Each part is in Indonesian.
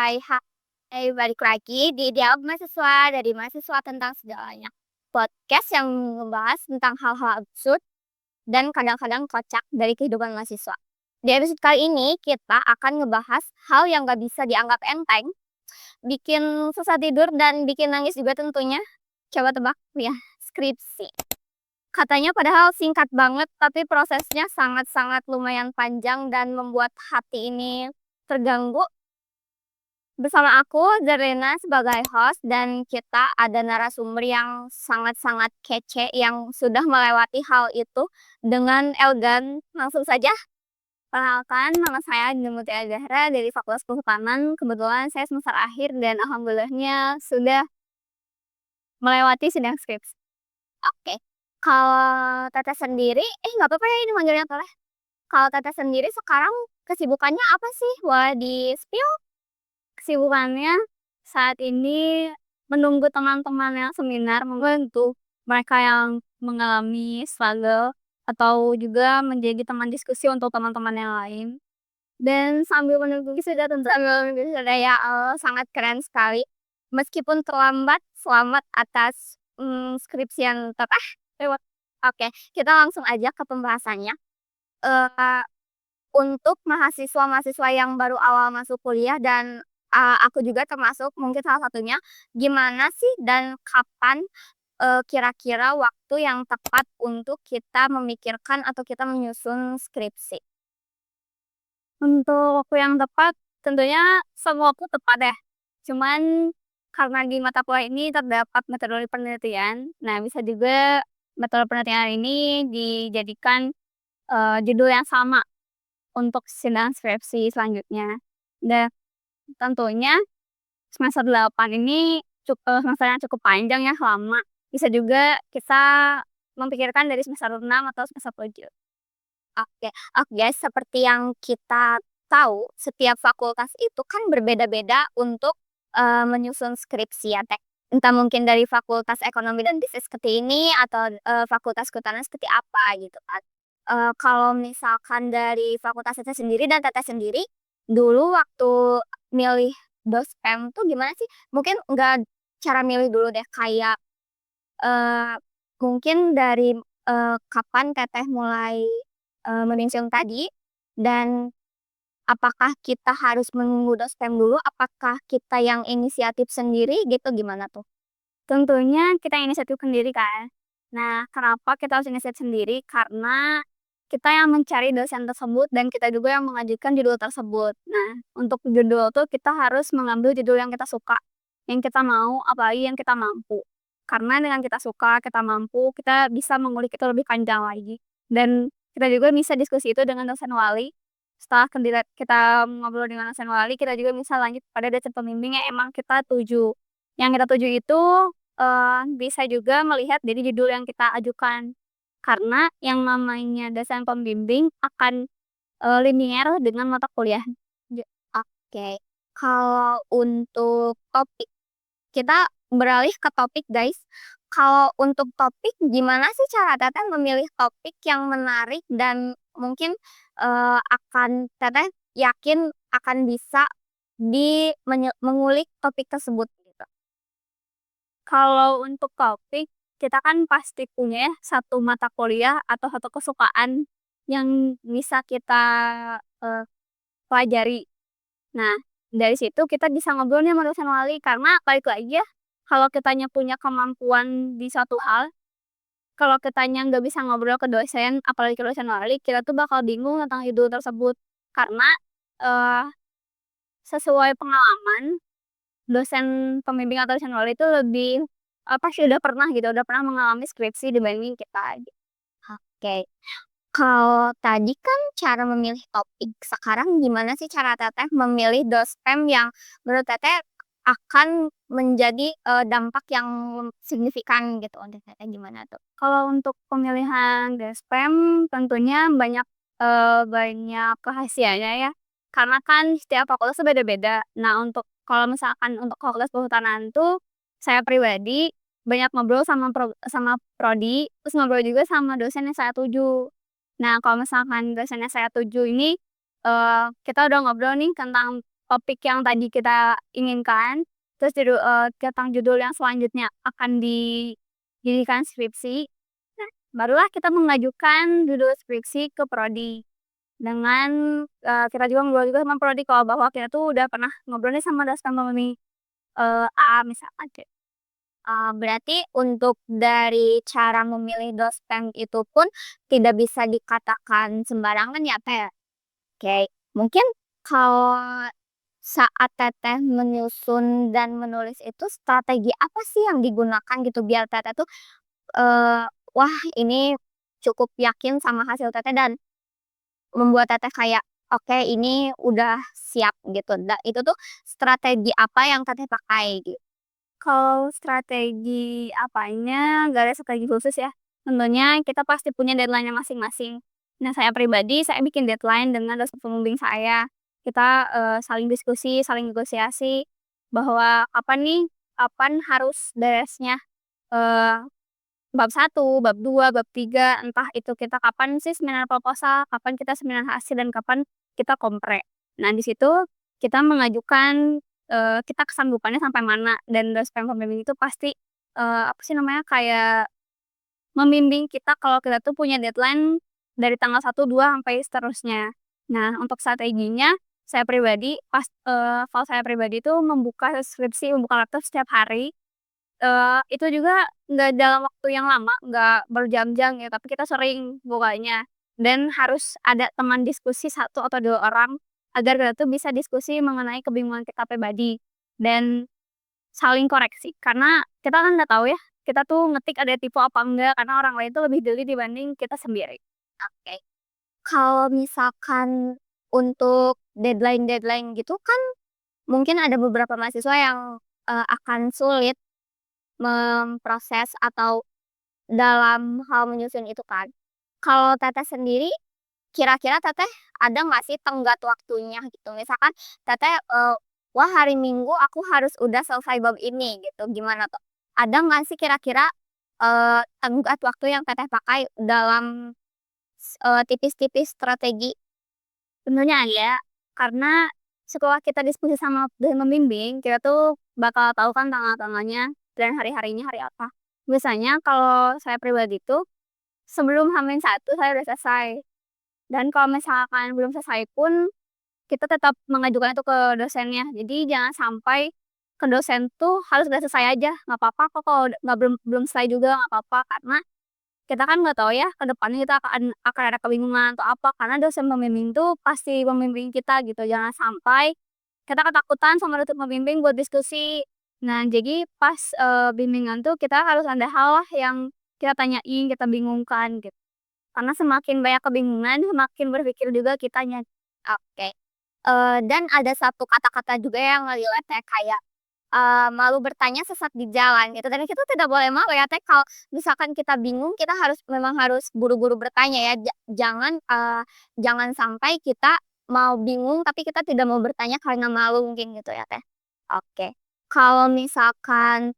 Hai, balik lagi di Dialog Mahasiswa dari Mahasiswa Tentang Segalanya. Podcast yang membahas tentang hal-hal absurd dan kadang-kadang kocak dari kehidupan mahasiswa. Di episode kali ini kita akan ngebahas hal yang gak bisa dianggap enteng, bikin susah tidur dan bikin nangis juga tentunya. Coba tebak ya, skripsi. Katanya padahal singkat banget, tapi prosesnya sangat-sangat lumayan panjang dan membuat hati ini terganggu. Bersama aku, Zarena sebagai host, dan kita ada narasumber yang sangat-sangat kece yang sudah melewati hal itu dengan elegan. Langsung saja, perkenalkan nama saya Mutia Zahra dari Fakultas Kehutanan. Kebetulan saya semester akhir dan alhamdulillahnya sudah melewati sidang skripsi. Oke, kalau Teteh sendiri, nggak apa-apa ya ini manggilnya Toleh. Kalau Teteh sendiri sekarang kesibukannya apa sih? Boleh di-spill kesibukannya saat ini menunggu teman-teman yang seminar membantu mereka yang mengalami struggle atau juga menjadi teman diskusi untuk teman-teman yang lain. Dan sambil menunggu wisuda tentu sambil menunggu wisuda ya sangat keren sekali. Meskipun terlambat, selamat atas skripsi yang lewat. Oke, kita langsung aja ke pembahasannya. Eh, untuk mahasiswa-mahasiswa yang baru awal masuk kuliah dan aku juga termasuk mungkin salah satunya, gimana sih dan kapan kira-kira waktu yang tepat untuk kita memikirkan atau kita menyusun skripsi? Untuk waktu yang tepat, tentunya semua waktu tepat ya. Cuman karena di mata kuliah ini terdapat metode penelitian, nah bisa juga metode penelitian ini dijadikan judul yang sama untuk sidang skripsi selanjutnya. Dan tentunya semester 8 ini semester yang cukup panjang ya, lama. Bisa juga kita memikirkan dari semester 6 atau semester 7. Oke, oke, seperti yang kita tahu, setiap fakultas itu kan berbeda-beda untuk menyusun skripsi ya, Teh. Entah mungkin dari fakultas ekonomi dan bisnis seperti ini atau fakultas kehutanan seperti apa gitu kan. Kalau misalkan dari fakultas Teteh sendiri dan Teteh sendiri, dulu waktu milih dospem tuh gimana sih? Mungkin nggak cara milih dulu deh, kayak eh, mungkin dari kapan Teteh mulai menyusun tadi, dan apakah kita harus menunggu dospem dulu? Apakah kita yang inisiatif sendiri gitu gimana tuh? Tentunya kita inisiatif sendiri kan. Nah, kenapa kita harus inisiatif sendiri? Karena kita yang mencari dosen tersebut dan kita juga yang mengajukan judul tersebut. Nah, untuk judul tuh kita harus mengambil judul yang kita suka, yang kita mau, apalagi yang kita mampu. Karena dengan kita suka, kita mampu, kita bisa mengulik itu lebih panjang lagi. Dan kita juga bisa diskusi itu dengan dosen wali. Setelah kita ngobrol dengan dosen wali, kita juga bisa lanjut pada dosen pembimbing yang emang kita tuju. Yang kita tuju itu bisa juga melihat dari judul yang kita ajukan. Karena yang namanya dosen pembimbing akan linier dengan mata kuliah. Oke, kalau untuk topik, kita beralih ke topik guys. Kalau untuk topik, gimana sih cara Teteh memilih topik yang menarik dan mungkin akan Teteh yakin akan bisa mengulik topik tersebut gitu. Kalau untuk topik, kita kan pasti punya ya satu mata kuliah atau satu kesukaan yang bisa kita eh, pelajari. Nah, dari situ kita bisa ngobrol nih sama dosen wali karena balik lagi ya, kalau kitanya punya kemampuan di suatu hal, kalau kitanya nggak bisa ngobrol ke dosen, apalagi ke dosen wali, kita tuh bakal bingung tentang judul tersebut. Karena eh, sesuai pengalaman, dosen pembimbing atau dosen wali itu lebih apa sih udah pernah mengalami skripsi dibanding kita. Oke. Kalau tadi kan cara memilih topik, sekarang gimana sih cara Teteh memilih dospem yang menurut Teteh akan menjadi dampak yang signifikan gitu untuk Teteh gimana tuh? Kalau untuk pemilihan dospem tentunya banyak rahasianya ya. Karena kan setiap fakultas tuh beda-beda. Nah, untuk kalau misalkan untuk fakultas kehutanan tuh saya pribadi banyak ngobrol sama prodi, terus ngobrol juga sama dosen yang saya tuju. Nah, kalau misalkan dosennya saya tuju ini, kita udah ngobrol nih tentang topik yang tadi kita inginkan, terus tentang judul yang selanjutnya akan dijadikan skripsi, nah barulah kita mengajukan judul skripsi ke prodi. Dengan, kita juga ngobrol juga sama prodi kalau bahwa kita tuh udah pernah ngobrol nih sama dosen pembimbing, A misalkan kayak berarti untuk dari cara memilih dosen itu pun tidak bisa dikatakan sembarangan ya, Teh, ya? Oke, mungkin kalau saat Teteh menyusun dan menulis itu strategi apa sih yang digunakan gitu biar Teteh tuh, eee, wah ini cukup yakin sama hasil Teteh dan membuat Teteh kayak, "Oke ini udah siap," gitu. Itu tuh strategi apa yang Teteh pakai gitu? Kalau strategi apanya, nggak ada strategi khusus ya. Tentunya kita pasti punya deadline-nya masing-masing. Nah, saya pribadi, saya bikin deadline dengan dosen pembimbing saya. Kita, saling diskusi, saling negosiasi, bahwa kapan nih, kapan harus beresnya, eee, bab satu, bab 2, bab 3, entah itu kita kapan sih seminar proposal, kapan kita seminar hasil, dan kapan kita kompre. Nah, di situ kita mengajukan, kita kesanggupannya sampai mana, dan dosen pembimbing itu pasti, apa sih namanya, kayak membimbing kita kalau kita tuh punya deadline dari tanggal 1, 2 sampai seterusnya. Nah, untuk strateginya, saya pribadi kalau saya pribadi tuh membuka skripsi, membuka laptop setiap hari. Itu juga nggak dalam waktu yang lama, nggak berjam-jam ya, tapi kita sering bukanya. Dan harus ada teman diskusi 1 atau 2 orang, agar kita tuh bisa diskusi mengenai kebingungan kita pribadi. Dan saling koreksi, karena kita kan nggak tahu ya, kita tuh ngetik ada tipe apa enggak, karena orang lain tuh lebih jeli dibanding kita sendiri. Oke. Kalau misalkan untuk deadline-deadline gitu kan, mungkin ada beberapa mahasiswa yang, akan sulit memproses atau dalam hal menyusun itu kan. Kalau Teteh sendiri, kira-kira Teteh ada nggak sih tenggat waktunya gitu? Misalkan Teteh, "Wah hari Minggu aku harus udah selesai bab ini," gitu, gimana tuh? Ada nggak sih kira-kira, tenggat waktu yang Teteh pakai dalam tipis-tipis strategi? Sebenarnya ada, karena setelah kita diskusi sama dosen pembimbing, kita tuh bakal tahu kan tanggal-tanggalnya dan hari-harinya hari apa. Biasanya kalau saya pribadi tuh, sebelum H-1 saya udah selesai, dan kalau misalkan belum selesai pun, kita tetap mengajukan itu ke dosennya. Jadi jangan sampai ke dosen tuh harus udah selesai aja, nggak apa-apa kok kalau nggak belum belum selesai juga nggak apa-apa, karena kita kan nggak tahu ya ke depannya kita akan ada kebingungan atau apa, karena dosen pembimbing tuh pasti membimbing kita gitu. Jangan sampai kita ketakutan sama dosen pembimbing buat diskusi. Nah, jadi pas, bimbingan tuh kita harus ada hal lah yang kita tanyain, kita bingungkan gitu. Karena semakin banyak kebingungan, semakin berpikir juga kitanya. Oke. Dan ada satu kata-kata juga yang relate ya, kayak, malu bertanya sesat di jalan gitu, dan kita tidak boleh malu ya Teh, kalau misalkan kita bingung, kita memang harus buru-buru bertanya ya, jangan sampai kita mau bingung, tapi kita tidak mau bertanya karena malu mungkin gitu ya Teh. Oke. Kalau misalkan,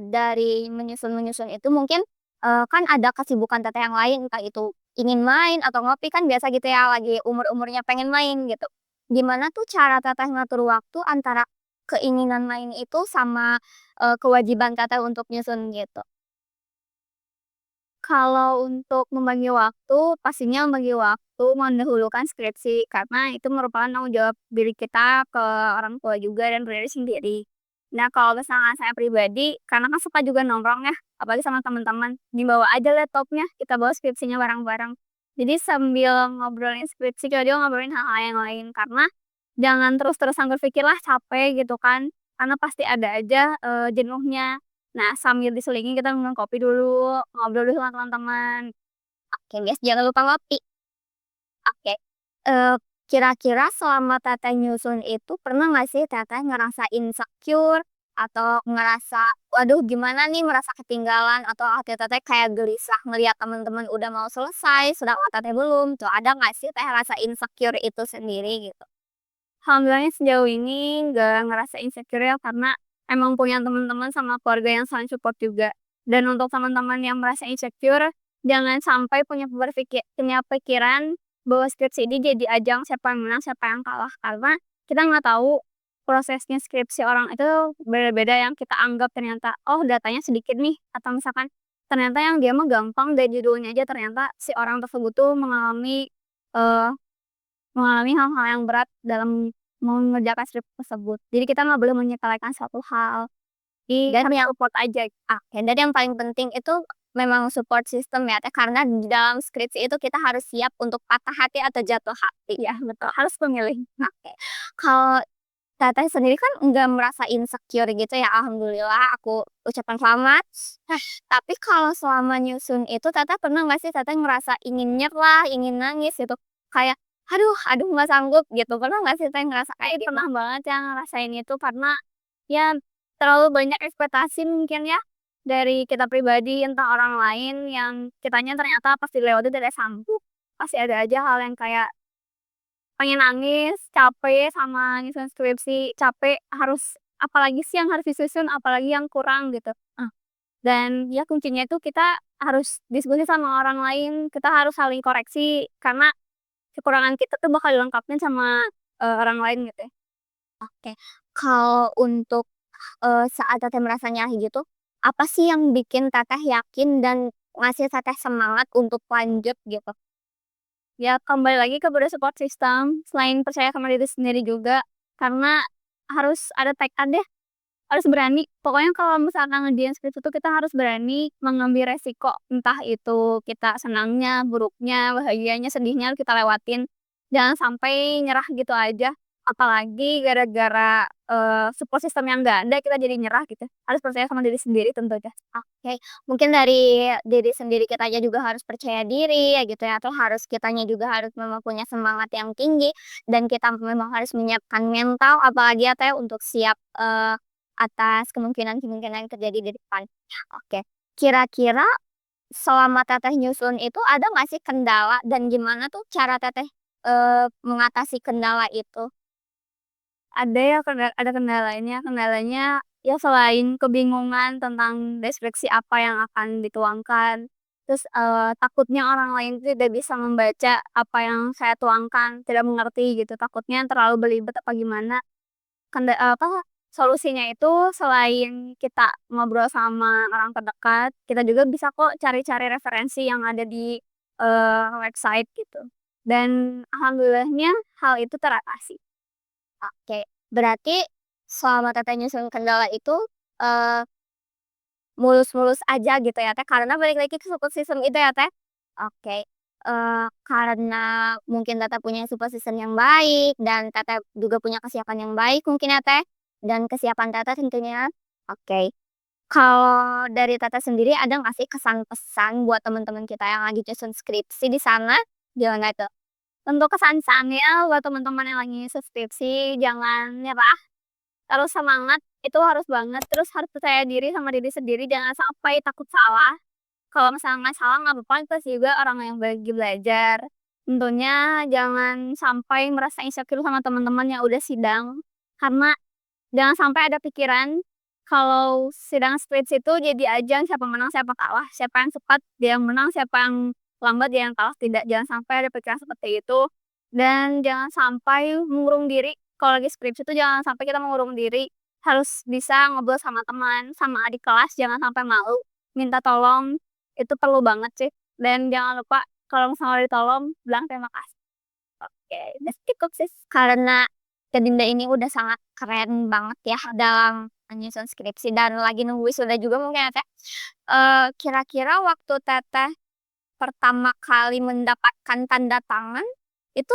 dari menyusun-menyusun itu mungkin, kan ada kesibukan Teteh yang lain, entah itu ingin main atau ngopi, kan biasa gitu ya, lagi umur-umurnya pengen main gitu. Gimana tuh cara Teteh ngatur waktu antara keinginan main itu sama, kewajiban Teteh untuk nyusun gitu? Kalau untuk membagi waktu, pastinya membagi waktu mendahulukan skripsi, karena itu merupakan tanggung jawab diri kita ke orang tua juga dan ke diri sendiri. Nah, kalau misalnya saya pribadi, karena kan suka juga nongkrong ya, apalagi sama teman-teman, dibawa aja laptopnya, kita bawa skripsinya bareng-bareng. Jadi sambil ngobrolin skripsi, kita juga ngobrolin hal-hal yang lain, karena jangan terus-terusan berpikir lah capek gitu kan, karena pasti ada aja, jenuhnya. Nah, sambil diselingi kita minum kopi dulu, ngobrol dulu sama teman-teman. Oke, guys, jangan lupa ngopi. Oke. Eee, Kira-kira selama Teteh nyusun itu pernah nggak sih Teteh ngerasa insecure atau ngerasa, "Waduh gimana nih merasa ketinggalan," atau hati Teteh kayak gelisah ngelihat teman-teman udah mau selesai sedangkan Teteh belum, tuh ada nggak sih Teh rasa insecure itu sendiri gitu? Alhamdulillahnya sejauh ini nggak ngerasa insecure ya, karena emang punya teman-teman sama keluarga yang saling support juga. Dan untuk teman-teman yang merasa insecure, jangan sampai punya pikiran bahwa skripsi ini jadi ajang siapa yang menang, siapa yang kalah. Karena kita nggak tahu prosesnya skripsi orang itu beda-beda yang kita anggap ternyata, oh datanya sedikit nih, atau misalkan ternyata yang dia mah gampang dari judulnya aja ternyata si orang tersebut tuh eee, mengalami hal-hal yang berat dalam mengerjakan skripsi tersebut. Jadi kita nggak boleh menyepelekan suatu hal, jadi Dan harus yang support aja. oke, dan yang paling penting itu memang support system ya Teh, karena di dalam skripsi itu kita harus siap untuk patah hati atau jatuh hati. Iya betul, harus memilih. Oke. Kalau Teteh sendiri kan nggak merasa insecure gitu ya, alhamdulillah aku ucapkan selamat. Tapi kalau selama nyusun itu Teteh pernah nggak sih Teteh ngerasa ingin nyerah, ingin nangis gitu? Kayak, "Aduh aduh nggak sanggup," gitu. Pernah nggak sih Teteh ngerasa kayak gitu? Pernah banget yang ngerasain itu karena, ya terlalu banyak ekspektasi mungkin ya, dari kita pribadi entah orang lain yang kitanya ternyata pas dilewati tidak sanggup. Pasti ada aja hal yang kayak pengen nangis, capek sama nyusun skripsi, capek harus apalagi sih yang harus disusun, apalagi yang kurang gitu. Dan ya kuncinya itu kita harus diskusi sama orang lain, kita harus saling koreksi karena kekurangan kita tuh bakal dilengkapin sama, orang lain gitu ya. Oke. Kalau untuk, saat Teteh merasa nyerah gitu, apa sih yang bikin Teteh yakin dan ngasih Teteh semangat untuk lanjut gitu? Ya kembali lagi kepada support system, selain percaya sama diri sendiri juga, karena harus ada tekad deh, harus berani. Pokoknya kalau misalkan ngerjain skripsi itu kita harus berani mengambil resiko, entah itu kita senangnya, buruknya, bahagianya, sedihnya kita lewatin. Jangan sampai nyerah gitu aja, apalagi gara-gara, support system yang nggak ada kita jadi nyerah gitu. Harus percaya sama diri sendiri tentunya. Oke, mungkin dari diri sendiri kitanya juga harus percaya diri ya gitu ya, atau harus kitanya juga harus memang punya semangat yang tinggi dan kita memang harus menyiapkan mental apalagi ya Teh untuk siap, atas kemungkinan-kemungkinan yang terjadi di depan. Oke, kira-kira selama Teteh nyusun itu ada nggak sih kendala dan gimana tuh cara Teteh, mengatasi kendala itu? Ada ya ada kendalanya. Kendalanya ya selain kebingungan tentang deskripsi apa yang akan dituangkan, terus, takutnya orang lain tidak bisa membaca apa yang saya tuangkan, tidak mengerti gitu, takutnya terlalu belibet apa gimana. Solusinya itu selain kita ngobrol sama orang terdekat, kita juga bisa kok cari-cari referensi yang ada di, website gitu. Dan alhamdulillahnya hal itu teratasi. Oke, berarti selama Teteh nyusun kendala itu, eee, mulus-mulus aja gitu ya, Teh, karena balik lagi ke support system itu ya, Teh? Oke, karena mungkin Teteh punya support system yang baik dan Teteh juga punya kesiapan yang baik mungkin ya, Teh, dan kesiapan Teteh tentunya. Oke, kalau dari Teteh sendiri ada nggak sih kesan pesan buat teman-teman kita yang lagi nyusun skripsi di sana, gimana tuh? Untuk kesan-pesannya buat teman-teman yang lagi skripsi, jangan nyerah, terus semangat, itu harus banget, terus harus percaya diri sama diri sendiri, jangan sampai takut salah. Kalau misalnya nggak salah nggak apa-apa, itu juga orang yang lagi belajar. Tentunya jangan sampai merasa insecure sama teman-teman yang udah sidang, karena jangan sampai ada pikiran kalau sidang skripsi itu jadi ajang siapa menang siapa kalah, siapa yang cepat dia yang menang, siapa yang lambat dia yang kalah, tidak, jangan sampai ada pikiran seperti itu. Dan jangan sampai mengurung diri, kalau lagi skripsi itu jangan sampai kita mengurung diri, harus bisa ngobrol sama teman, sama adik kelas, jangan sampai malu, minta tolong, itu perlu banget sih. Dan jangan lupa kalau misalnya ditolong bilang terima kasih. Oke, udah cukup sih. Karena Teh Dinda ini udah sangat keren banget ya dalam menyusun skripsi dan lagi nunggu wisuda juga mungkin ya, Teh. Kira-kira waktu Teteh pertama kali mendapatkan tanda tangan, itu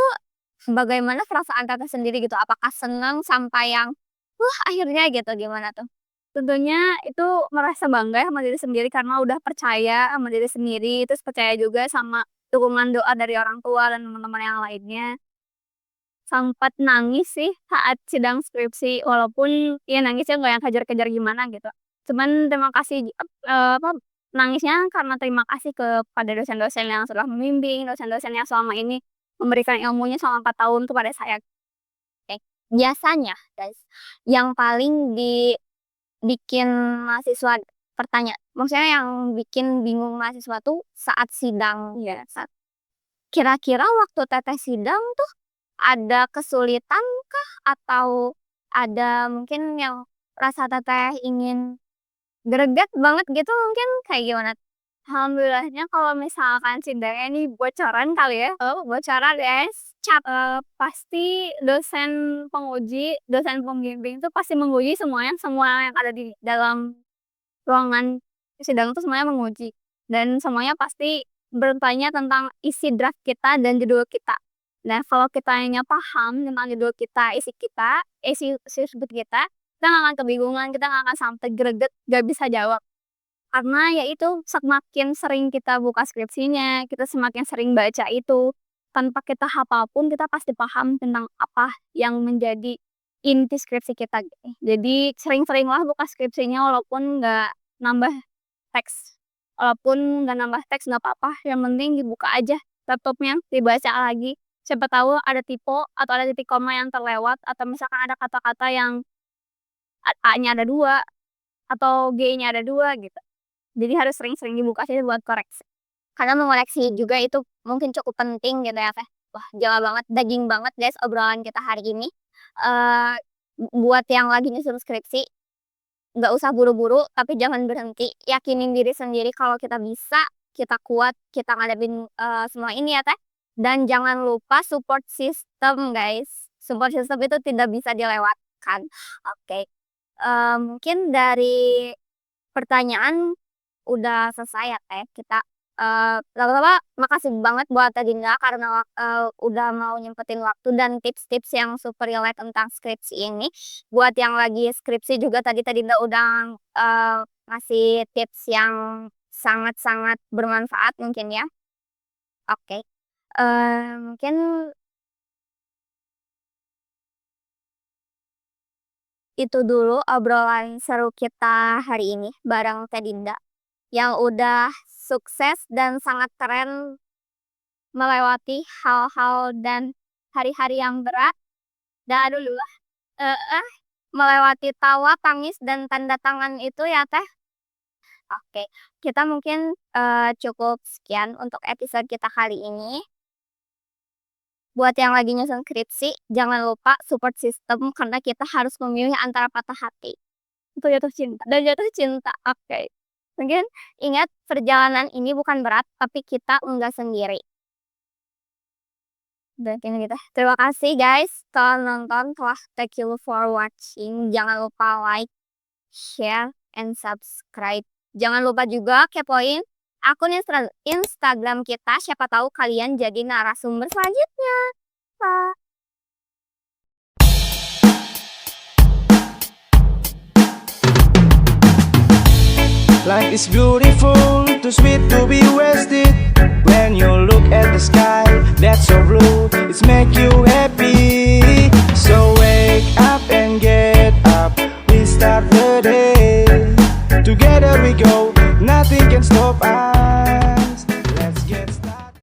bagaimana perasaan Teteh sendiri gitu? Apakah senang sampai yang, "Wah akhirnya," gitu, gimana tuh? Tentunya itu merasa bangga ya sama diri sendiri karena udah percaya sama diri sendiri, terus percaya juga sama dukungan doa dari orang tua dan teman-teman yang lainnya. Sempat nangis sih saat sidang skripsi, walaupun ya nangisnya nggak yang kejar-kejar gimana gitu. Cuman terima kasih, nangisnya karena terima kasih kepada dosen-dosen yang sudah membimbing, dosen-dosen yang selama ini memberikan ilmunya selama 4 tahun kepada saya. Oke. Biasanya guys, yang paling dibikin mahasiswa maksudnya yang bikin bingung mahasiswa tuh saat sidang, Iya. kira-kira waktu Teteh sidang tuh ada kesulitan kah? Atau ada mungkin yang rasa teteh ingin greget banget gitu mungkin kayak gimana? Alhamdulillahnya kalau misalkan sidangnya nih bocoran kali ya, bocoran guys, pasti dosen pembimbing itu pasti menguji semua yang ada di dalam ruangan sidang itu semuanya menguji. Dan semuanya pasti bertanya tentang isi draft kita dan judul kita. Nah, kalau kitanya paham tentang judul kita, isi skripsi kita nggak akan kebingungan, kita nggak akan sampai greget, nggak bisa jawab. Karena ya itu, semakin sering kita buka skripsinya, kita semakin sering baca itu, tanpa kita hafal pun kita pasti paham tentang apa yang menjadi inti skripsi kita gitu. Jadi sering-seringlah buka skripsinya walaupun nggak nambah teks. Walaupun nggak nambah teks nggak apa-apa, yang penting dibuka aja laptopnya, dibaca lagi. Siapa tahu ada tipe atau ada titik koma yang terlewat, atau misalkan ada kata-kata yang A-nya ada 2 atau G-nya ada 2 gitu. Jadi harus sering-sering dibuka sih buat koreksi. Karena mengoleksi juga itu mungkin cukup penting gitu ya, Teh. Wah, jauh banget, daging banget guys obrolan kita hari ini. Eh buat yang lagi nyusun skripsi, nggak usah buru-buru, tapi jangan berhenti. Yakinin diri sendiri kalau kita bisa, kita kuat, kita ngadepin semua ini ya, Teh. Dan jangan lupa support system, guys. Support system itu tidak bisa dilewatkan. Oke. Mungkin dari pertanyaan udah selesai ya, Teh. Kita lama-lama makasih banget buat Teh Dinda karena udah mau nyempetin waktu dan tips-tips yang super relate tentang skripsi ini. Buat yang lagi skripsi juga tadi Teh Dinda udah ngasih tips yang sangat-sangat bermanfaat mungkin ya. Oke. Mungkin itu dulu obrolan seru kita hari ini bareng Teh Dinda yang udah sukses dan sangat keren melewati hal-hal dan hari-hari yang berat dan melewati tawa, tangis dan tanda tangan itu ya, Teh. Oke, kita mungkin cukup sekian untuk episode kita kali ini. Buat yang lagi nyusun skripsi, jangan lupa support system karena kita harus memilih antara patah hati Itu jatuh cinta. dan jatuh cinta. Oke. Mungkin ingat perjalanan ini bukan berat, tapi kita enggak sendiri. Dan kayak gitu. Terima kasih guys telah nonton, thank you for watching. Jangan lupa like, share, and subscribe. Jangan lupa juga kepoin akun Instagram kita. Siapa tahu kalian jadi narasumber selanjutnya. Bye. Life is beautiful, too sweet to be wasted. When you look at the sky, that's so blue, it's make you happy. So wake up and get up, we start the day. Together we go, nothing can stop us.